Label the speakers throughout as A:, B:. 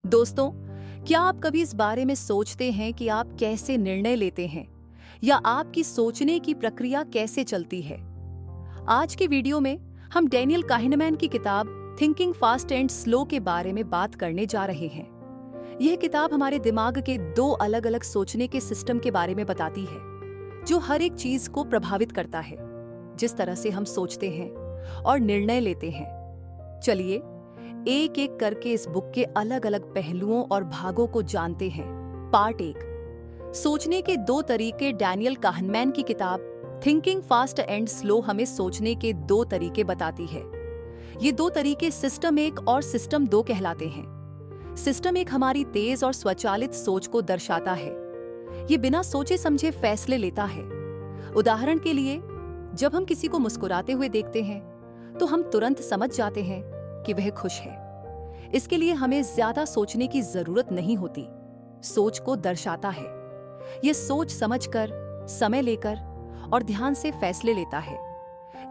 A: दोस्तों, क्या आप कभी इस बारे में सोचते हैं कि आप कैसे निर्णय लेते हैं या आपकी सोचने की प्रक्रिया कैसे चलती है? आज के वीडियो में हम डैनियल काहनेमैन की किताब थिंकिंग फास्ट एंड स्लो के बारे में बात करने जा रहे हैं। यह किताब हमारे दिमाग के दो अलग-अलग सोचने के सिस्टम के बारे में बताती है, जो हर एक चीज को प्रभावित करता है, जिस तरह से हम सोचते हैं और निर्णय लेते हैं। चलिए एक एक करके इस बुक के अलग अलग पहलुओं और भागों को जानते हैं। पार्ट 1, सोचने के दो तरीके। डैनियल काहनेमैन की किताब थिंकिंग फास्ट एंड स्लो हमें सोचने के दो तरीके बताती है। ये दो तरीके सिस्टम 1 और सिस्टम 2 कहलाते हैं। सिस्टम 1 हमारी तेज और स्वचालित सोच को दर्शाता है। ये बिना सोचे समझे फैसले लेता है। उदाहरण के लिए, जब हम किसी को मुस्कुराते हुए देखते हैं तो हम तुरंत समझ जाते हैं कि वह खुश है। इसके लिए हमें ज्यादा सोचने की जरूरत नहीं होती। सोच को दर्शाता है। यह सोच समझकर, समय लेकर और ध्यान से फैसले लेता है।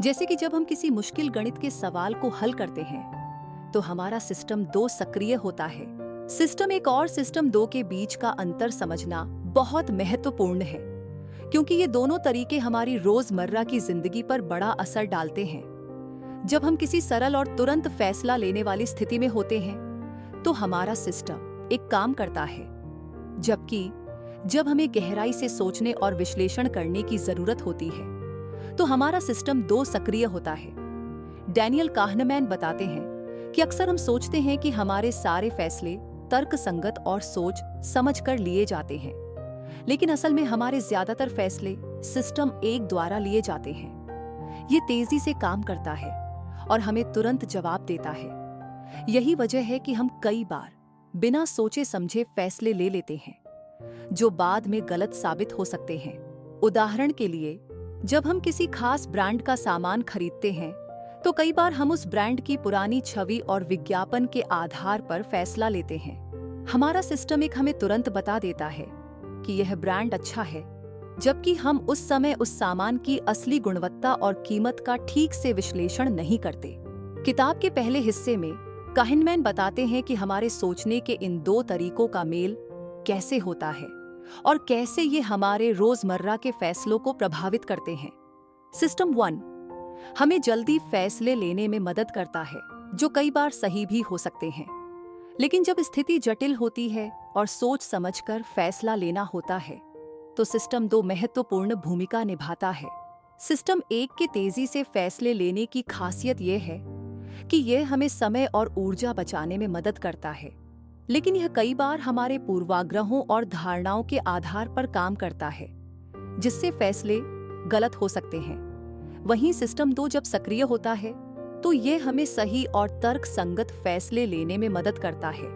A: जैसे कि जब हम किसी मुश्किल गणित के सवाल को हल करते हैं तो हमारा सिस्टम 2 सक्रिय होता है। सिस्टम 1 और सिस्टम 2 के बीच का अंतर समझना बहुत महत्वपूर्ण है, क्योंकि ये दोनों तरीके हमारी रोजमर्रा की जिंदगी पर बड़ा असर डालते हैं। जब हम किसी सरल और तुरंत फैसला लेने वाली स्थिति में होते हैं तो हमारा सिस्टम एक काम करता है, जबकि जब हमें गहराई से सोचने और विश्लेषण करने की जरूरत होती है तो हमारा सिस्टम 2 सक्रिय होता है। डैनियल काहनेमैन बताते हैं कि अक्सर हम सोचते हैं कि हमारे सारे फैसले तर्कसंगत और सोच समझकर लिए जाते हैं, लेकिन असल में हमारे ज्यादातर फैसले सिस्टम 1 द्वारा लिए जाते हैं। ये तेजी से काम करता है और हमें तुरंत जवाब देता है। यही वजह है कि हम कई बार बिना सोचे समझे फैसले ले लेते हैं, जो बाद में गलत साबित हो सकते हैं। उदाहरण के लिए, जब हम किसी खास ब्रांड का सामान खरीदते हैं तो कई बार हम उस ब्रांड की पुरानी छवि और विज्ञापन के आधार पर फैसला लेते हैं। हमारा सिस्टम 1 हमें तुरंत बता देता है कि यह ब्रांड अच्छा है, जबकि हम उस समय उस सामान की असली गुणवत्ता और कीमत का ठीक से विश्लेषण नहीं करते। किताब के पहले हिस्से में काहनेमैन बताते हैं कि हमारे सोचने के इन 2 तरीकों का मेल कैसे होता है और कैसे ये हमारे रोजमर्रा के फैसलों को प्रभावित करते हैं। सिस्टम 1 हमें जल्दी फैसले लेने में मदद करता है, जो कई बार सही भी हो सकते हैं। लेकिन जब स्थिति जटिल होती है और सोच समझकर फैसला लेना होता है तो सिस्टम 2 महत्वपूर्ण भूमिका निभाता है। सिस्टम 1 के तेजी से फैसले लेने की खासियत यह है कि यह हमें समय और ऊर्जा बचाने में मदद करता है, लेकिन यह कई बार हमारे पूर्वाग्रहों और धारणाओं के आधार पर काम करता है, जिससे फैसले गलत हो सकते हैं। वहीं सिस्टम 2 जब सक्रिय होता है तो यह हमें सही और तर्कसंगत फैसले लेने में मदद करता है,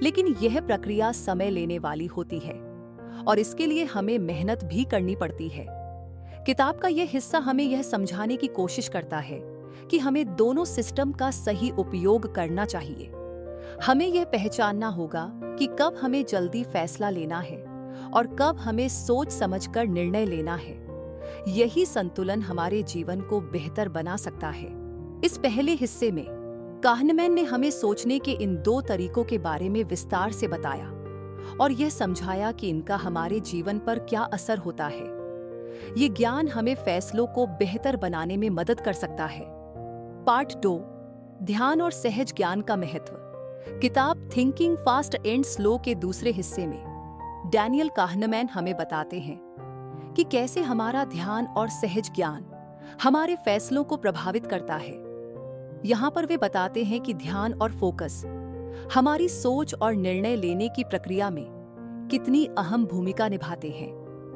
A: लेकिन यह प्रक्रिया समय लेने वाली होती है और इसके लिए हमें मेहनत भी करनी पड़ती है। किताब का यह हिस्सा हमें यह समझाने की कोशिश करता है कि हमें दोनों सिस्टम का सही उपयोग करना चाहिए। हमें यह पहचानना होगा कि कब हमें जल्दी फैसला लेना है और कब हमें सोच समझकर निर्णय लेना है। यही संतुलन हमारे जीवन को बेहतर बना सकता है। इस पहले हिस्से में काहनेमैन ने हमें सोचने के इन 2 तरीकों के बारे में विस्तार से बताया और यह समझाया कि इनका हमारे जीवन पर क्या असर होता है। ये ज्ञान हमें फैसलों को बेहतर बनाने में मदद कर सकता है। पार्ट 2, ध्यान और सहज ज्ञान का महत्व। किताब थिंकिंग फास्ट एंड स्लो के दूसरे हिस्से में डैनियल काहनेमैन हमें बताते हैं कि कैसे हमारा ध्यान और सहज ज्ञान हमारे फैसलों को प्रभावित करता है। यहाँ पर वे बताते हैं कि ध्यान और फोकस हमारी सोच और निर्णय लेने की प्रक्रिया में कितनी अहम भूमिका निभाते हैं।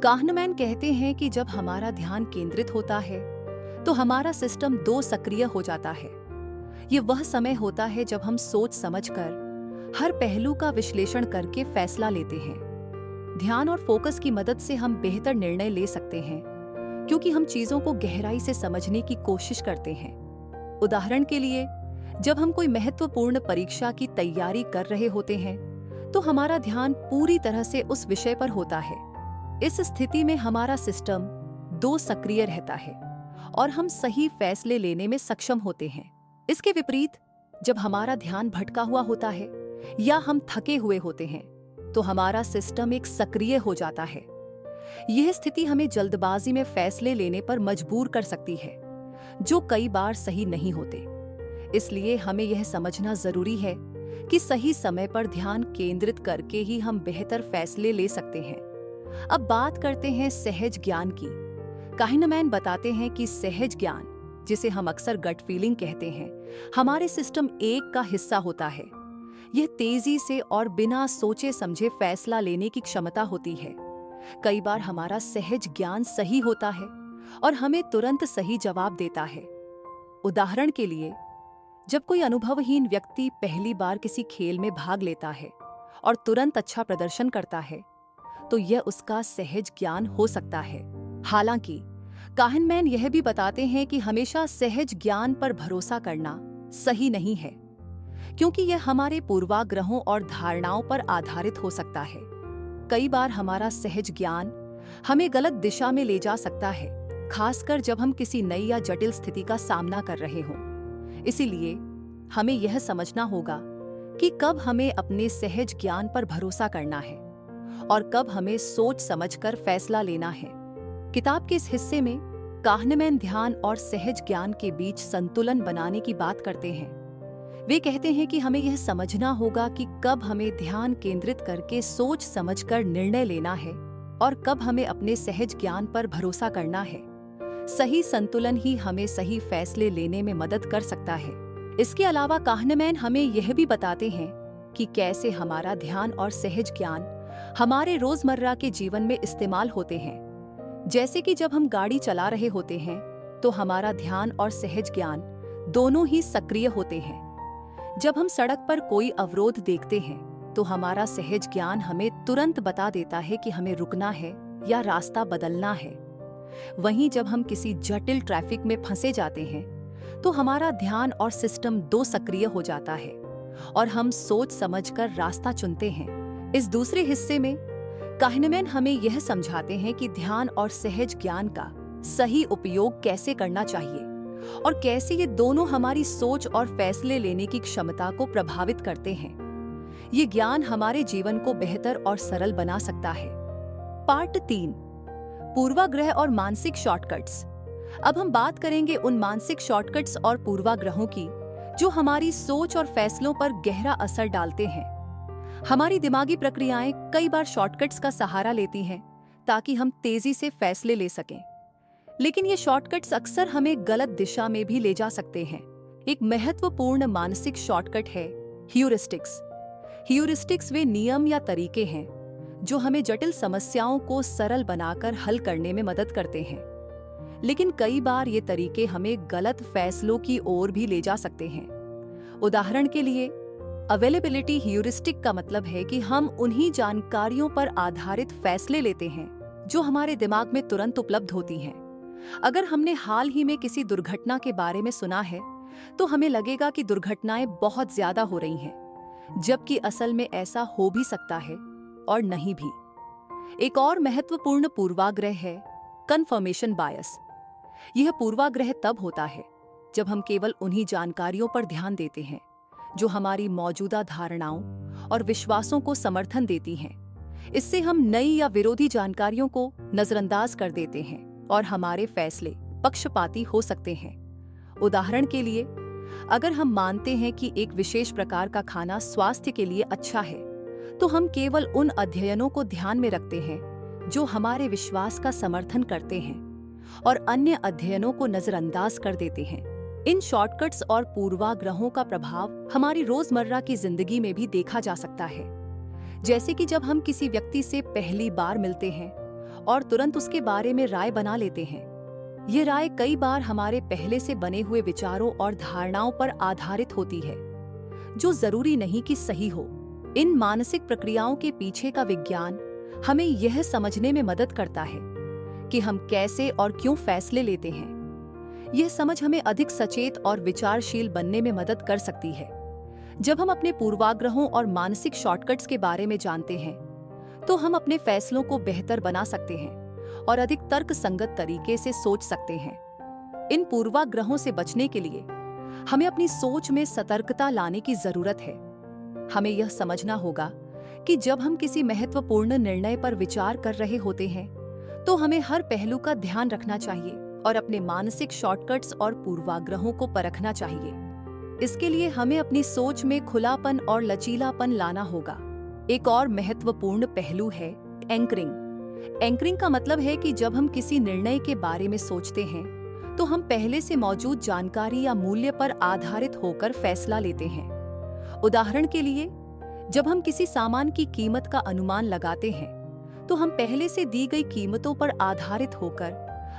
A: काहनेमैन कहते हैं कि जब हमारा ध्यान केंद्रित होता है तो हमारा सिस्टम 2 सक्रिय हो जाता है। ये वह समय होता है जब हम सोच समझकर हर पहलू का विश्लेषण करके फैसला लेते हैं। ध्यान और फोकस की मदद से हम बेहतर निर्णय ले सकते हैं, क्योंकि हम चीजों को गहराई से समझने की कोशिश करते हैं। उदाहरण के लिए, जब हम कोई महत्वपूर्ण परीक्षा की तैयारी कर रहे होते हैं तो हमारा ध्यान पूरी तरह से उस विषय पर होता है। इस स्थिति में हमारा सिस्टम 2 सक्रिय रहता है और हम सही फैसले लेने में सक्षम होते हैं। इसके विपरीत, जब हमारा ध्यान भटका हुआ होता है या हम थके हुए होते हैं तो हमारा सिस्टम एक सक्रिय हो जाता है। यह स्थिति हमें जल्दबाजी में फैसले लेने पर मजबूर कर सकती है, जो कई बार सही नहीं होते। इसलिए हमें यह समझना जरूरी है कि सही समय पर ध्यान केंद्रित करके ही हम बेहतर फैसले ले सकते हैं। अब बात करते हैं सहज ज्ञान की। काहिनमैन बताते हैं कि सहज ज्ञान, जिसे हम अक्सर गट फीलिंग कहते हैं, हमारे सिस्टम 1 का हिस्सा होता है। यह तेजी से और बिना सोचे समझे फैसला लेने की क्षमता होती है। कई बार हमारा सहज ज्ञान सही होता है और हमें तुरंत सही जवाब देता है। उदाहरण के लिए, जब कोई अनुभवहीन व्यक्ति पहली बार किसी खेल में भाग लेता है और तुरंत अच्छा प्रदर्शन करता है, तो यह उसका सहज ज्ञान हो सकता है। हालांकि काहिनमैन यह भी बताते हैं कि हमेशा सहज ज्ञान पर भरोसा करना सही नहीं है, क्योंकि यह हमारे पूर्वाग्रहों और धारणाओं पर आधारित हो सकता है। कई बार हमारा सहज ज्ञान हमें गलत दिशा में ले जा सकता है, खासकर जब हम किसी नई या जटिल स्थिति का सामना कर रहे हों। इसीलिए हमें यह समझना होगा कि कब हमें अपने सहज ज्ञान पर भरोसा करना है और कब हमें सोच समझकर फैसला लेना है। किताब के इस हिस्से में काहिनमैन ध्यान और सहज ज्ञान के बीच संतुलन बनाने की बात करते हैं। वे कहते हैं कि हमें यह समझना होगा कि कब हमें ध्यान केंद्रित करके सोच समझकर निर्णय लेना है और कब हमें अपने सहज ज्ञान पर भरोसा करना है। सही संतुलन ही हमें सही फैसले लेने में मदद कर सकता है। इसके अलावा काहिनमैन हमें यह भी बताते हैं कि कैसे हमारा ध्यान और सहज ज्ञान हमारे रोजमर्रा के जीवन में इस्तेमाल होते हैं। जैसे कि जब हम गाड़ी चला रहे होते हैं तो हमारा ध्यान और सहज ज्ञान दोनों ही सक्रिय होते हैं। जब हम सड़क पर कोई अवरोध देखते हैं तो हमारा सहज ज्ञान हमें तुरंत बता देता है कि हमें रुकना है या रास्ता बदलना है। वहीं जब हम किसी जटिल ट्रैफिक में फंसे जाते हैं तो हमारा ध्यान और सिस्टम 2 सक्रिय हो जाता है और हम सोच समझकर रास्ता चुनते हैं। इस दूसरे हिस्से में काहिनमैन हमें यह समझाते हैं कि ध्यान और सहज ज्ञान का सही उपयोग कैसे करना चाहिए और कैसे ये दोनों हमारी सोच और फैसले लेने की क्षमता को प्रभावित करते हैं। ये ज्ञान हमारे जीवन को बेहतर और सरल बना सकता है। पार्ट 3, पूर्वाग्रह और मानसिक शॉर्टकट्स। अब हम बात करेंगे उन मानसिक शॉर्टकट्स और पूर्वाग्रहों की जो हमारी सोच और फैसलों पर गहरा असर डालते हैं। हमारी दिमागी प्रक्रियाएं कई बार शॉर्टकट्स का सहारा लेती हैं ताकि हम तेजी से फैसले ले सकें, लेकिन ये शॉर्टकट्स अक्सर हमें गलत दिशा में भी ले जा सकते हैं। एक महत्वपूर्ण मानसिक शॉर्टकट है ह्यूरिस्टिक्स। ह्यूरिस्टिक्स वे नियम या तरीके हैं जो हमें जटिल समस्याओं को सरल बनाकर हल करने में मदद करते हैं, लेकिन कई बार ये तरीके हमें गलत फैसलों की ओर भी ले जा सकते हैं। उदाहरण के लिए, अवेलेबिलिटी ह्यूरिस्टिक का मतलब है कि हम उन्हीं जानकारियों पर आधारित फैसले लेते हैं जो हमारे दिमाग में तुरंत उपलब्ध होती हैं। अगर हमने हाल ही में किसी दुर्घटना के बारे में सुना है तो हमें लगेगा कि दुर्घटनाएं बहुत ज्यादा हो रही हैं, जबकि असल में ऐसा हो भी सकता है और नहीं भी। एक और महत्वपूर्ण पूर्वाग्रह है कन्फर्मेशन बायस। यह पूर्वाग्रह तब होता है जब हम केवल उन्हीं जानकारियों पर ध्यान देते हैं जो हमारी मौजूदा धारणाओं और विश्वासों को समर्थन देती हैं। इससे हम नई या विरोधी जानकारियों को नजरअंदाज कर देते हैं और हमारे फैसले पक्षपाती हो सकते हैं। उदाहरण के लिए, अगर हम मानते हैं कि एक विशेष प्रकार का खाना स्वास्थ्य के लिए अच्छा है, तो हम केवल उन अध्ययनों को ध्यान में रखते हैं जो हमारे विश्वास का समर्थन करते हैं और अन्य अध्ययनों को नजरअंदाज कर देते हैं। इन शॉर्टकट्स और पूर्वाग्रहों का प्रभाव हमारी रोजमर्रा की जिंदगी में भी देखा जा सकता है। जैसे कि जब हम किसी व्यक्ति से पहली बार मिलते हैं और तुरंत उसके बारे में राय बना लेते हैं। ये राय कई बार हमारे पहले से बने हुए विचारों और धारणाओं पर आधारित होती है, जो जरूरी नहीं कि सही हो। इन मानसिक प्रक्रियाओं के पीछे का विज्ञान हमें यह समझने में मदद करता है कि हम कैसे और क्यों फैसले लेते हैं। यह समझ हमें अधिक सचेत और विचारशील बनने में मदद कर सकती है। जब हम अपने पूर्वाग्रहों और मानसिक शॉर्टकट्स के बारे में जानते हैं, तो हम अपने फैसलों को बेहतर बना सकते हैं और अधिक तर्कसंगत तरीके से सोच सकते हैं। इन पूर्वाग्रहों से बचने के लिए हमें अपनी सोच में सतर्कता लाने की जरूरत है। हमें यह समझना होगा कि जब हम किसी महत्वपूर्ण निर्णय पर विचार कर रहे होते हैं तो हमें हर पहलू का ध्यान रखना चाहिए और अपने मानसिक शॉर्टकट्स और पूर्वाग्रहों को परखना चाहिए। इसके लिए हमें अपनी सोच में खुलापन और लचीलापन लाना होगा। एक और महत्वपूर्ण पहलू है एंकरिंग। एंकरिंग का मतलब है कि जब हम किसी निर्णय के बारे में सोचते हैं तो हम पहले से मौजूद जानकारी या मूल्य पर आधारित होकर फैसला लेते हैं। उदाहरण के लिए, जब हम किसी सामान की कीमत का अनुमान लगाते हैं तो हम पहले से दी गई कीमतों पर आधारित होकर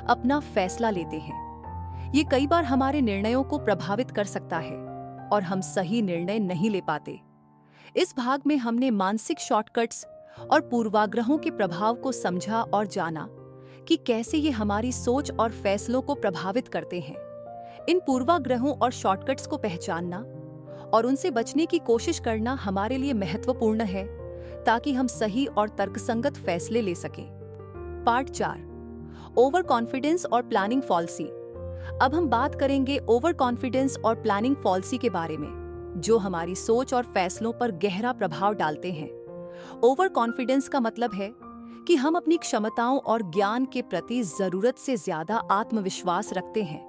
A: अपना फैसला लेते हैं। ये कई बार हमारे निर्णयों को प्रभावित कर सकता है और हम सही निर्णय नहीं ले पाते। इस भाग में हमने मानसिक शॉर्टकट्स और पूर्वाग्रहों के प्रभाव को समझा और जाना कि कैसे ये हमारी सोच और फैसलों को प्रभावित करते हैं। इन पूर्वाग्रहों और शॉर्टकट्स को पहचानना और उनसे बचने की कोशिश करना हमारे लिए महत्वपूर्ण है ताकि हम सही और तर्कसंगत फैसले ले सकें। पार्ट 4, ओवर कॉन्फिडेंस और प्लानिंग फॉल्सी। अब हम बात करेंगे ओवर कॉन्फिडेंस और प्लानिंग फॉल्सी के बारे में, जो हमारी सोच और फैसलों पर गहरा प्रभाव डालते हैं। ओवर कॉन्फिडेंस का मतलब है कि हम अपनी क्षमताओं और ज्ञान के प्रति जरूरत से ज्यादा आत्मविश्वास रखते हैं।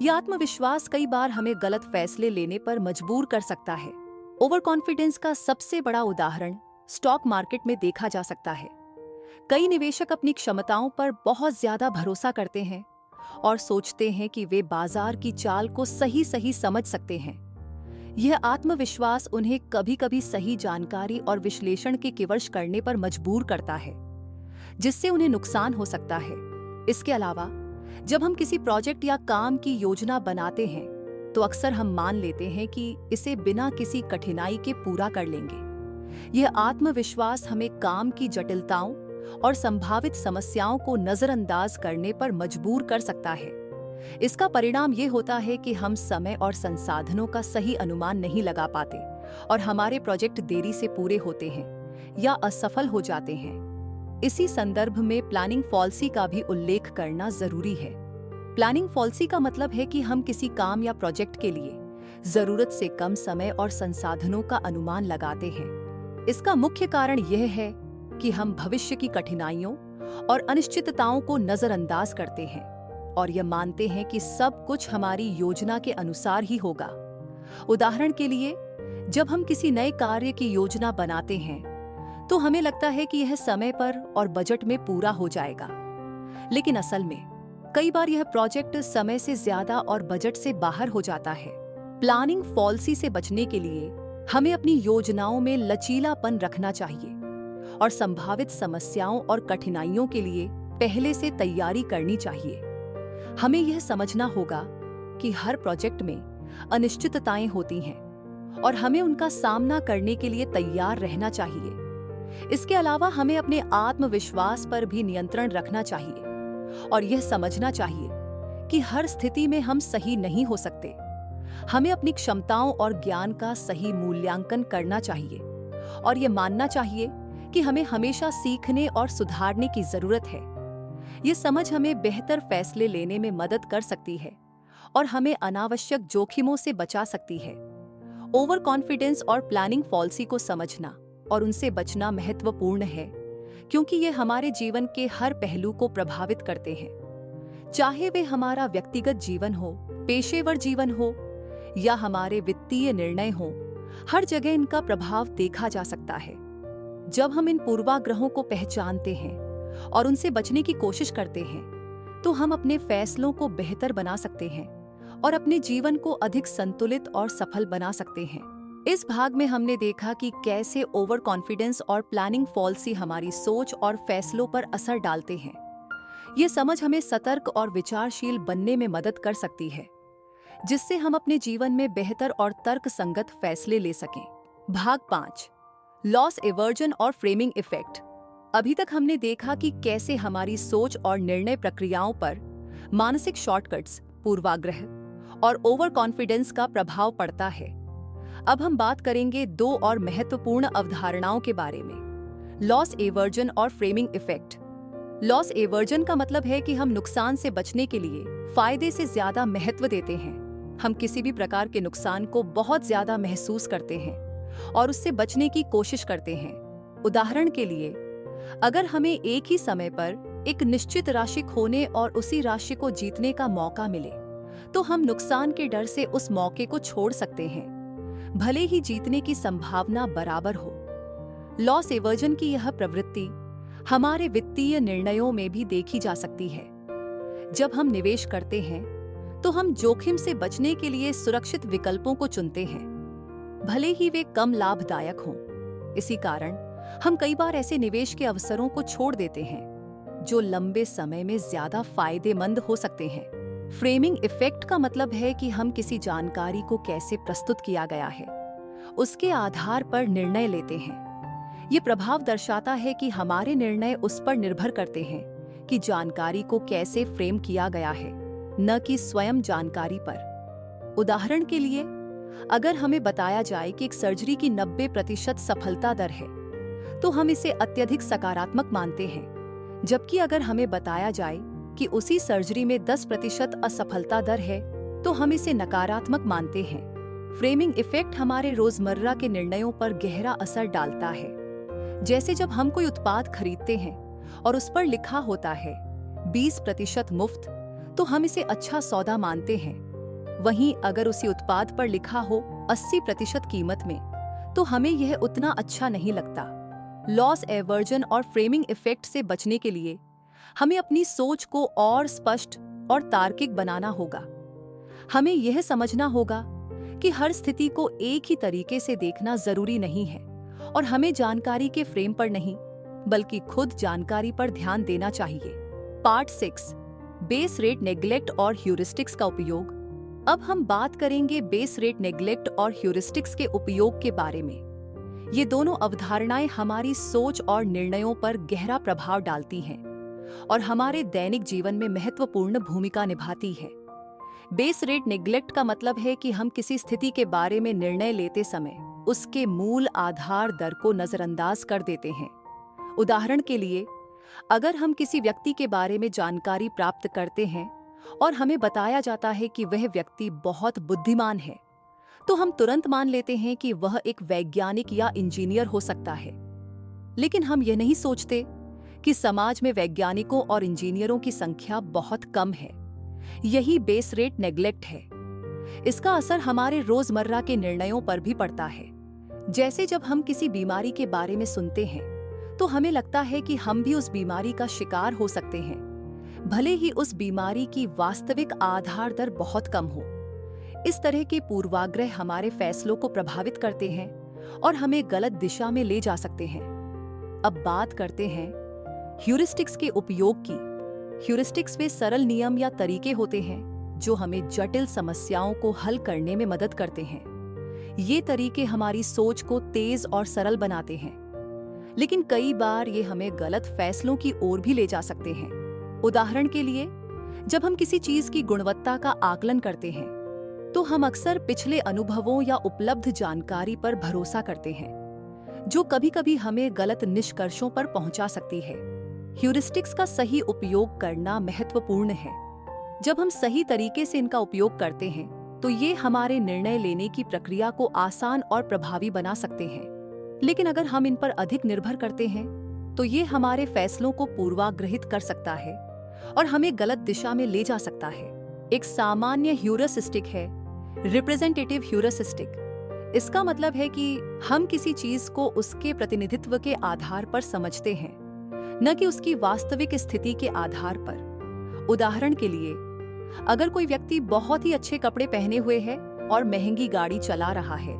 A: यह आत्मविश्वास कई बार हमें गलत फैसले लेने पर मजबूर कर सकता है। ओवर कॉन्फिडेंस का सबसे बड़ा उदाहरण स्टॉक मार्केट में देखा जा सकता है। कई निवेशक अपनी क्षमताओं पर बहुत ज्यादा भरोसा करते हैं और सोचते हैं कि वे बाजार की चाल को सही समझ सकते हैं। यह आत्मविश्वास उन्हें कभी-कभी सही जानकारी और विश्लेषण के विमर्श करने पर मजबूर करता है, जिससे उन्हें नुकसान हो सकता है। इसके अलावा जब हम किसी प्रोजेक्ट या काम की योजना बनाते हैं तो अक्सर हम मान लेते हैं कि इसे बिना किसी कठिनाई के पूरा कर लेंगे। यह आत्मविश्वास हमें काम की जटिलताओं और संभावित समस्याओं को नजरअंदाज करने पर मजबूर कर सकता है। इसका परिणाम ये होता है कि हम समय और संसाधनों का सही अनुमान नहीं लगा पाते और हमारे प्रोजेक्ट देरी से पूरे होते हैं या असफल हो जाते हैं। इसी संदर्भ में प्लानिंग फॉल्सी का भी उल्लेख करना जरूरी है। प्लानिंग फॉल्सी का मतलब है कि हम किसी काम या प्रोजेक्ट के लिए जरूरत से कम समय और संसाधनों का अनुमान लगाते हैं। इसका मुख्य कारण यह है कि हम भविष्य की कठिनाइयों और अनिश्चितताओं को नजरअंदाज करते हैं और यह मानते हैं कि सब कुछ हमारी योजना के अनुसार ही होगा। उदाहरण के लिए, जब हम किसी नए कार्य की योजना बनाते हैं तो हमें लगता है कि यह समय पर और बजट में पूरा हो जाएगा, लेकिन असल में कई बार यह प्रोजेक्ट समय से ज्यादा और बजट से बाहर हो जाता है। प्लानिंग फॉल्सी से बचने के लिए हमें अपनी योजनाओं में लचीलापन रखना चाहिए और संभावित समस्याओं और कठिनाइयों के लिए पहले से तैयारी करनी चाहिए। हमें यह समझना होगा कि हर प्रोजेक्ट में अनिश्चितताएं होती हैं और हमें उनका सामना करने के लिए तैयार रहना चाहिए। इसके अलावा हमें अपने आत्मविश्वास पर भी नियंत्रण रखना चाहिए और यह समझना चाहिए कि हर स्थिति में हम सही नहीं हो सकते। हमें अपनी क्षमताओं और ज्ञान का सही मूल्यांकन करना चाहिए और यह मानना चाहिए कि हमें हमेशा सीखने और सुधारने की जरूरत है। यह समझ हमें बेहतर फैसले लेने में मदद कर सकती है और हमें अनावश्यक जोखिमों से बचा सकती है। ओवर कॉन्फिडेंस और प्लानिंग फॉल्सी को समझना और उनसे बचना महत्वपूर्ण है, क्योंकि ये हमारे जीवन के हर पहलू को प्रभावित करते हैं। चाहे वे हमारा व्यक्तिगत जीवन हो, पेशेवर जीवन हो या हमारे वित्तीय निर्णय हो, हर जगह इनका प्रभाव देखा जा सकता है। जब हम इन पूर्वाग्रहों को पहचानते हैं और उनसे बचने की कोशिश करते हैं तो हम अपने फैसलों को बेहतर बना सकते हैं और अपने जीवन को अधिक संतुलित और सफल बना सकते हैं। इस भाग में हमने देखा कि कैसे ओवर कॉन्फिडेंस और प्लानिंग फॉल्सी हमारी सोच और फैसलों पर असर डालते हैं। ये समझ हमें सतर्क और विचारशील बनने में मदद कर सकती है, जिससे हम अपने जीवन में बेहतर और तर्कसंगत फैसले ले सकें। भाग 5, लॉस एवर्जन और फ्रेमिंग इफेक्ट। अभी तक हमने देखा कि कैसे हमारी सोच और निर्णय प्रक्रियाओं पर मानसिक शॉर्टकट्स, पूर्वाग्रह और ओवर कॉन्फिडेंस का प्रभाव पड़ता है। अब हम बात करेंगे 2 और महत्वपूर्ण अवधारणाओं के बारे में, लॉस एवर्जन और फ्रेमिंग इफेक्ट। लॉस एवर्जन का मतलब है कि हम नुकसान से बचने के लिए फायदे से ज्यादा महत्व देते हैं। हम किसी भी प्रकार के नुकसान को बहुत ज्यादा महसूस करते हैं और उससे बचने की कोशिश करते हैं। उदाहरण के लिए, अगर हमें एक ही समय पर एक निश्चित राशि खोने और उसी राशि को जीतने का मौका मिले, तो हम नुकसान के डर से उस मौके को छोड़ सकते हैं, भले ही जीतने की संभावना बराबर हो। लॉस एवर्जन की यह प्रवृत्ति हमारे वित्तीय निर्णयों में भी देखी जा सकती है। जब हम निवेश करते हैं, तो हम जोखिम से बचने के लिए सुरक्षित विकल्पों को चुनते हैं, भले ही वे कम लाभदायक हों। इसी कारण हम कई बार ऐसे निवेश के अवसरों को छोड़ देते हैं जो लंबे समय में ज्यादा फायदेमंद हो सकते हैं। फ्रेमिंग इफेक्ट का मतलब है कि हम किसी जानकारी को कैसे प्रस्तुत किया गया है, उसके आधार पर निर्णय लेते हैं। ये प्रभाव दर्शाता है कि हमारे निर्णय उस पर निर्भर करते हैं कि जानकारी को कैसे फ्रेम किया गया है, न कि स्वयं जानकारी पर। उदाहरण के लिए, अगर हमें बताया जाए कि एक सर्जरी की 90% सफलता दर है, तो हम इसे अत्यधिक सकारात्मक मानते हैं, जबकि अगर हमें बताया जाए कि उसी सर्जरी में 10% असफलता दर है, तो हम इसे नकारात्मक मानते हैं। फ्रेमिंग इफेक्ट हमारे रोजमर्रा के निर्णयों पर गहरा असर डालता है। जैसे जब हम कोई उत्पाद खरीदते हैं और उस पर लिखा होता है 20% मुफ्त, तो हम इसे अच्छा सौदा मानते हैं। वहीं अगर उसी उत्पाद पर लिखा हो 80% कीमत में, तो हमें यह उतना अच्छा नहीं लगता। लॉस एवर्जन और फ्रेमिंग इफेक्ट से बचने के लिए हमें अपनी सोच को और स्पष्ट और तार्किक बनाना होगा। हमें यह समझना होगा कि हर स्थिति को एक ही तरीके से देखना जरूरी नहीं है और हमें जानकारी के फ्रेम पर नहीं, बल्कि खुद जानकारी पर ध्यान देना चाहिए। पार्ट 6, बेस रेट नेग्लेक्ट और ह्यूरिस्टिक्स का उपयोग। अब हम बात करेंगे बेस रेट नेग्लेक्ट और ह्यूरिस्टिक्स के उपयोग के बारे में। ये दोनों अवधारणाएं हमारी सोच और निर्णयों पर गहरा प्रभाव डालती हैं और हमारे दैनिक जीवन में महत्वपूर्ण भूमिका निभाती है। बेस रेट नेग्लेक्ट का मतलब है कि हम किसी स्थिति के बारे में निर्णय लेते समय उसके मूल आधार दर को नजरअंदाज कर देते हैं। उदाहरण के लिए, अगर हम किसी व्यक्ति के बारे में जानकारी प्राप्त करते हैं और हमें बताया जाता है कि वह व्यक्ति बहुत बुद्धिमान है, तो हम तुरंत मान लेते हैं कि वह एक वैज्ञानिक या इंजीनियर हो सकता है। लेकिन हम यह नहीं सोचते कि समाज में वैज्ञानिकों और इंजीनियरों की संख्या बहुत कम है। यही बेस रेट नेग्लेक्ट है। इसका असर हमारे रोजमर्रा के निर्णयों पर भी पड़ता है। जैसे जब हम किसी बीमारी के बारे में सुनते हैं, तो हमें लगता है कि हम भी उस बीमारी का शिकार हो सकते हैं, भले ही उस बीमारी की वास्तविक आधार दर बहुत कम हो। इस तरह के पूर्वाग्रह हमारे फैसलों को प्रभावित करते हैं और हमें गलत दिशा में ले जा सकते हैं। अब बात करते हैं ह्यूरिस्टिक्स के उपयोग की। ह्यूरिस्टिक्स वे सरल नियम या तरीके होते हैं जो हमें जटिल समस्याओं को हल करने में मदद करते हैं। ये तरीके हमारी सोच को तेज और सरल बनाते हैं, लेकिन कई बार ये हमें गलत फैसलों की ओर भी ले जा सकते हैं। उदाहरण के लिए, जब हम किसी चीज की गुणवत्ता का आकलन करते हैं, तो हम अक्सर पिछले अनुभवों या उपलब्ध जानकारी पर भरोसा करते हैं, जो कभी-कभी हमें गलत निष्कर्षों पर पहुंचा सकती है। ह्यूरिस्टिक्स का सही उपयोग करना महत्वपूर्ण है। जब हम सही तरीके से इनका उपयोग करते हैं, तो ये हमारे निर्णय लेने की प्रक्रिया को आसान और प्रभावी बना सकते हैं। लेकिन अगर हम इन पर अधिक निर्भर करते हैं, तो ये हमारे फैसलों को पूर्वाग्रहित कर सकता है और हमें गलत दिशा में ले जा सकता है। एक सामान्य ह्यूरिस्टिक है रिप्रेजेंटेटिव ह्यूरिस्टिक। इसका मतलब है कि हम किसी चीज को उसके प्रतिनिधित्व के आधार पर समझते हैं, न कि उसकी वास्तविक स्थिति के आधार पर। उदाहरण के लिए, अगर कोई व्यक्ति बहुत ही अच्छे कपड़े पहने हुए है और महंगी गाड़ी चला रहा है,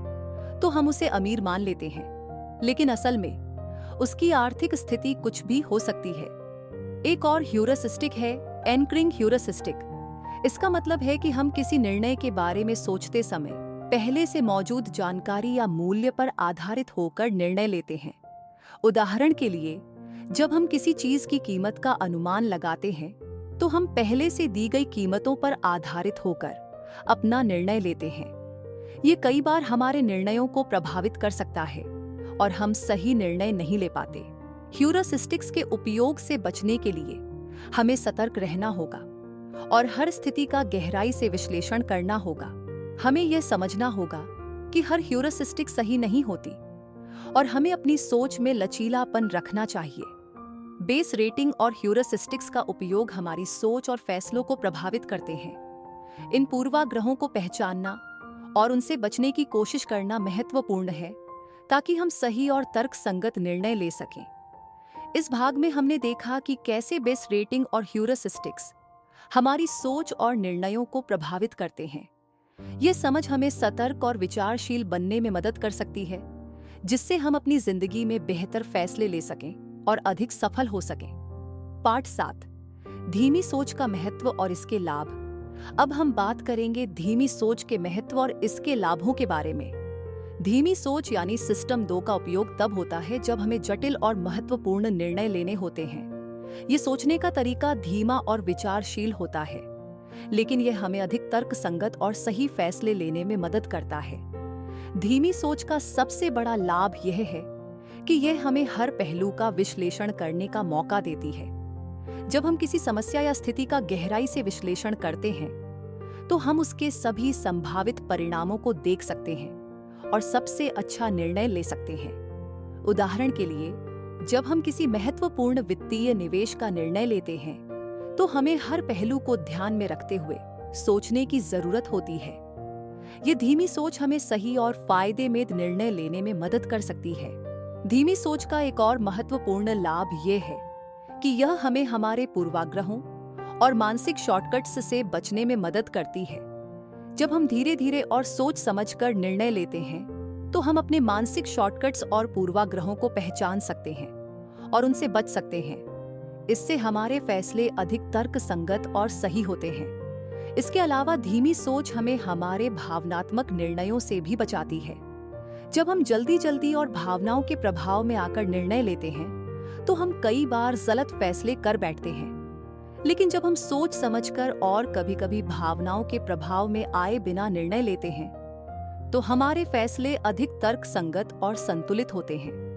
A: तो हम उसे अमीर मान लेते हैं, लेकिन असल में उसकी आर्थिक स्थिति कुछ भी हो सकती है। एक और ह्यूरिस्टिक है एंकरिंग ह्यूरिस्टिक। इसका मतलब है कि हम किसी निर्णय के बारे में सोचते समय पहले से मौजूद जानकारी या मूल्य पर आधारित होकर निर्णय लेते हैं। उदाहरण के लिए, जब हम किसी चीज की कीमत का अनुमान लगाते हैं, तो हम पहले से दी गई कीमतों पर आधारित होकर अपना निर्णय लेते हैं। ये कई बार हमारे निर्णयों को प्रभावित कर सकता है और हम सही निर्णय नहीं ले पाते। ह्यूरिस्टिक्स के उपयोग से बचने के लिए हमें सतर्क रहना होगा और हर स्थिति का गहराई से विश्लेषण करना होगा। हमें यह समझना होगा कि हर ह्यूरिस्टिक सही नहीं होती और हमें अपनी सोच में लचीलापन रखना चाहिए। बेस रेटिंग और ह्यूरिस्टिक्स का उपयोग हमारी सोच और फैसलों को प्रभावित करते हैं। इन पूर्वाग्रहों को पहचानना और उनसे बचने की कोशिश करना महत्वपूर्ण है ताकि हम सही और तर्कसंगत निर्णय ले सकें। इस भाग में हमने देखा कि कैसे बेस रेटिंग और ह्यूरिस्टिक्स हमारी सोच और निर्णयों को प्रभावित करते हैं। ये समझ हमें सतर्क और विचारशील बनने में मदद कर सकती है, जिससे हम अपनी जिंदगी में बेहतर फैसले ले सकें और अधिक सफल हो सकें। पार्ट 7, धीमी सोच का महत्व और इसके लाभ। अब हम बात करेंगे धीमी सोच के महत्व और इसके लाभों के बारे में। धीमी सोच यानी सिस्टम 2 का उपयोग तब होता है जब हमें जटिल और महत्वपूर्ण निर्णय लेने होते हैं। ये सोचने का तरीका धीमा और विचारशील होता है, लेकिन यह हमें अधिक तर्कसंगत और सही फैसले लेने में मदद करता है। धीमी सोच का सबसे बड़ा लाभ यह है कि यह हमें हर पहलू का विश्लेषण करने का मौका देती है। जब हम किसी समस्या या स्थिति का गहराई से विश्लेषण करते हैं, तो हम उसके सभी संभावित परिणामों को देख सकते हैं और सबसे अच्छा निर्णय ले सकते हैं। उदाहरण के लिए, जब हम किसी महत्वपूर्ण वित्तीय निवेश का निर्णय लेते हैं, तो हमें हर पहलू को ध्यान में रखते हुए सोचने की जरूरत होती है। ये धीमी सोच हमें सही और फायदेमंद निर्णय लेने में मदद कर सकती है। धीमी सोच का एक और महत्वपूर्ण लाभ ये है कि यह हमें हमारे पूर्वाग्रहों और मानसिक शॉर्टकट्स से बचने में मदद करती है। जब हम धीरे धीरे और सोच समझकर निर्णय लेते हैं, तो हम अपने मानसिक शॉर्टकट्स और पूर्वाग्रहों को पहचान सकते हैं और उनसे बच सकते हैं। इससे हमारे फैसले अधिक तर्कसंगत और सही होते हैं। इसके अलावा धीमी सोच हमें हमारे भावनात्मक निर्णयों से भी बचाती है। जब हम जल्दी और भावनाओं के प्रभाव में आकर निर्णय लेते हैं, तो हम कई बार गलत फैसले कर बैठते हैं। लेकिन जब हम सोच समझकर और कभी-कभी भावनाओं के प्रभाव में आए बिना निर्णय लेते हैं, तो हमारे फैसले अधिक तर्कसंगत और संतुलित होते हैं।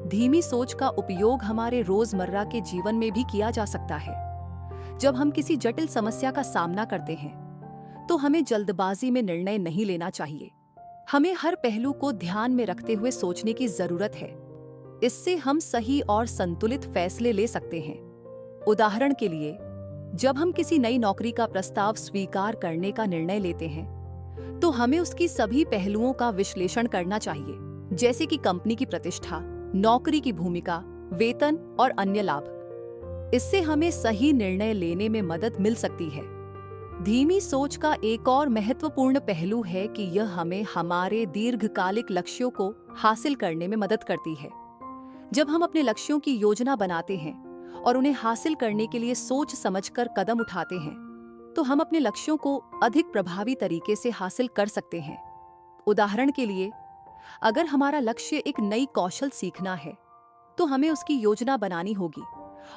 A: धीमी सोच का उपयोग हमारे रोजमर्रा के जीवन में भी किया जा सकता है। जब हम किसी जटिल समस्या का सामना करते हैं, तो हमें जल्दबाजी में निर्णय नहीं लेना चाहिए। हमें हर पहलू को ध्यान में रखते हुए सोचने की जरूरत है। इससे हम सही और संतुलित फैसले ले सकते हैं। उदाहरण के लिए, जब हम किसी नई नौकरी का प्रस्ताव स्वीकार करने का निर्णय लेते हैं, तो हमें उसकी सभी पहलुओं का विश्लेषण करना चाहिए, जैसे कि कंपनी की प्रतिष्ठा, नौकरी की भूमिका, वेतन और अन्य लाभ। इससे हमें सही निर्णय लेने में मदद मिल सकती है। धीमी सोच का एक और महत्वपूर्ण पहलू है कि यह हमें हमारे दीर्घकालिक लक्ष्यों को हासिल करने में मदद करती है। जब हम अपने लक्ष्यों की योजना बनाते हैं और उन्हें हासिल करने के लिए सोच समझकर कदम उठाते हैं, तो हम अपने लक्ष्यों को अधिक प्रभावी तरीके से हासिल कर सकते हैं। उदाहरण के लिए, अगर हमारा लक्ष्य एक नई कौशल सीखना है, तो हमें उसकी योजना बनानी होगी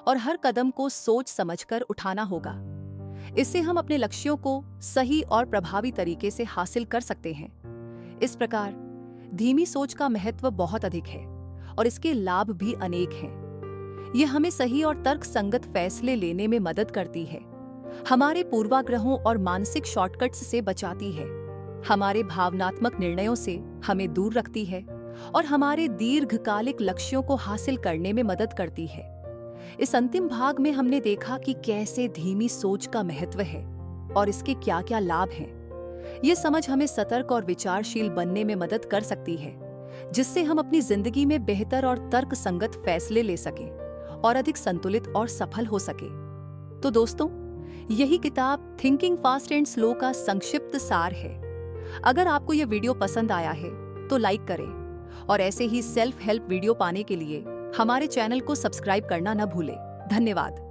A: और हर कदम को सोच समझकर उठाना होगा। इससे हम अपने लक्ष्यों को सही और प्रभावी तरीके से हासिल कर सकते हैं। इस प्रकार धीमी सोच का महत्व बहुत अधिक है और इसके लाभ भी अनेक हैं। यह हमें सही और तर्कसंगत फैसले लेने में मदद करती है, हमारे पूर्वाग्रहों और मानसिक शॉर्टकट्स से बचाती है, हमारे भावनात्मक निर्णयों से हमें दूर रखती है और हमारे दीर्घकालिक लक्ष्यों को हासिल करने में मदद करती है। इस अंतिम भाग में हमने देखा कि कैसे धीमी सोच का महत्व है और इसके क्या-क्या लाभ हैं। ये समझ हमें सतर्क और विचारशील बनने में मदद कर सकती है, जिससे हम अपनी जिंदगी में बेहतर और तर्कसंगत फैसले ले सकें और अधिक संतुलित और सफल हो सके। तो दोस्तों, यही किताब थिंकिंग फास्ट एंड स्लो का संक्षिप्त सार है। अगर आपको यह वीडियो पसंद आया है तो लाइक करें और ऐसे ही सेल्फ हेल्प वीडियो पाने के लिए हमारे चैनल को सब्सक्राइब करना न भूलें। धन्यवाद।